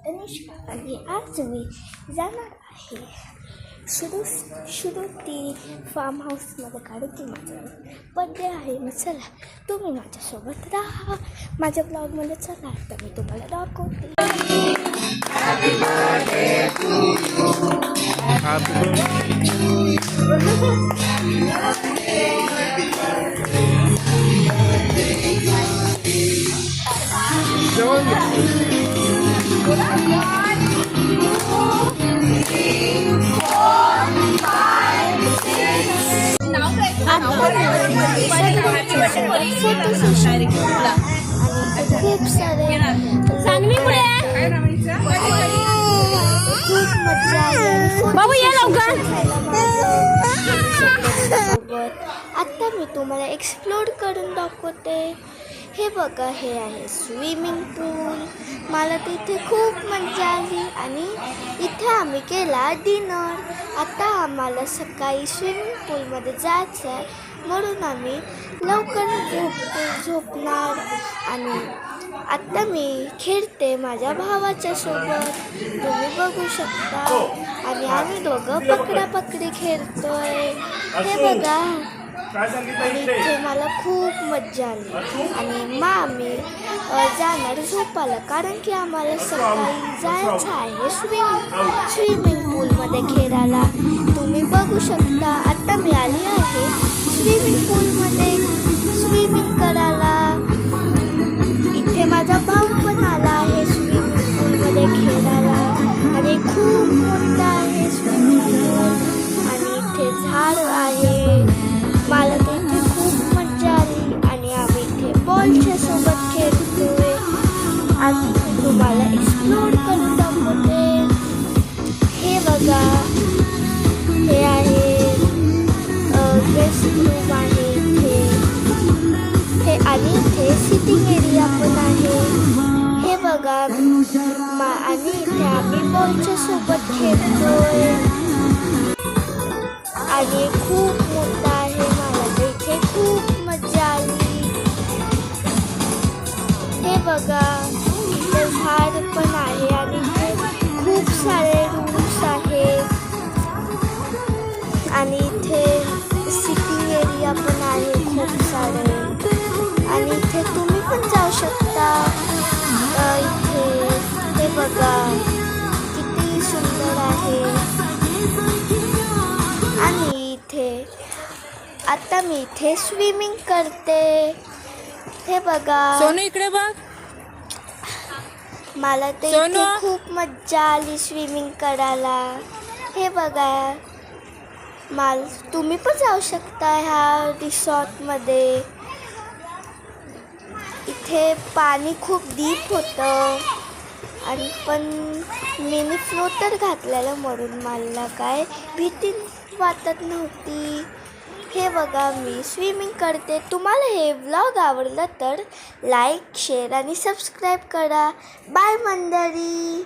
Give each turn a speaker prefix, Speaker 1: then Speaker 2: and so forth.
Speaker 1: तनिष्का आणि आज मी जाणार आहे श्रुती फार्म हाऊसमध्ये कारण की माझा बड्डे आहे. मग चला तुम्ही माझ्यासोबत राहा माझ्या ब्लॉगमध्ये. चला तर मी तुम्हाला दाखवते. खूप सारे खूप मजा आता मी तुम्हाला एक्सप्लोर करून दाखवते. हे बघा, हे आहे स्विमिंग पूल. मला तिथे खूप मजा आली आणि इथे आम्ही केला डिनर. आता आम्हाला सकाळी स्विमिंग पूलमध्ये जायचं आहे म्हणून आम्ही लवकर झोपणार. आणि आत्ता मी खेळते माझ्या भावाच्या सोबत, तुम्ही बघू शकता. आणि आम्ही दोघं पकडापकडी खेळतोय, हे बघा. आणि इथे मला खूप मजा आली. आणि मग आम्ही जाणार झोपायला कारण की आम्हाला सकाळी जायचं आहे स्विमिंग पूलमध्ये खेळायला. तुम्ही बघू शकता आता मी आली आहे स्विमिंग पूलमध्ये स्विमिंग करायला. इथे माझा भाऊ पण आला आहे स्विमिंग पूलमध्ये खेळायला. आणि खूप मोठा आहे स्विमिंग पूल. आणि इथे झाड आहे. मला तर इथे खूप मजा आली. आणि आम्ही इथे बॉलच्या सोबत खेळतोय. आणि तुम्हाला एक्सप्लोर करून दाखवते. हे बघा, हे आहे गेस्ट रूम आहे इथे. हे आणि इथे सिटिंग एरिया पण आहे, हे बघा. आणि इथे आम्ही बॉलच्या सोबत खेळतोय. आणि खूप मोठा आहे. मला तर इथे खूप मजा आली. हे बघा, इथे झाड पण आहे आणि इथे खूप सारे रूम्स आहेत. आणि इथे सिटिंग एरिया पण आहे खूप सारे. आणि इथे तुम्ही पण जाऊ शकता. इथे हे बघा किती सुंदर आहे. आणि इथे आता मी इथे स्विमिंग करते, हे बघा.
Speaker 2: सोनू इकडे बघ.
Speaker 1: मला तर इथे खूप मजा आली स्विमिंग करायला, हे बघा. तुम्ही पण जाऊ शकता ह्या रिसॉर्टमध्ये. इथे पाणी खूप डीप होतं आणि पण मिनी फ्लोटर घातलेलं म्हणून मला काय भीती वाटत नव्हती. हे बघा, मी स्विमिंग करते. तुम्हाला हे व्लॉग आवडलं तर लाईक, शेअर आणि सबस्क्राईब करा. बाय मंडळी.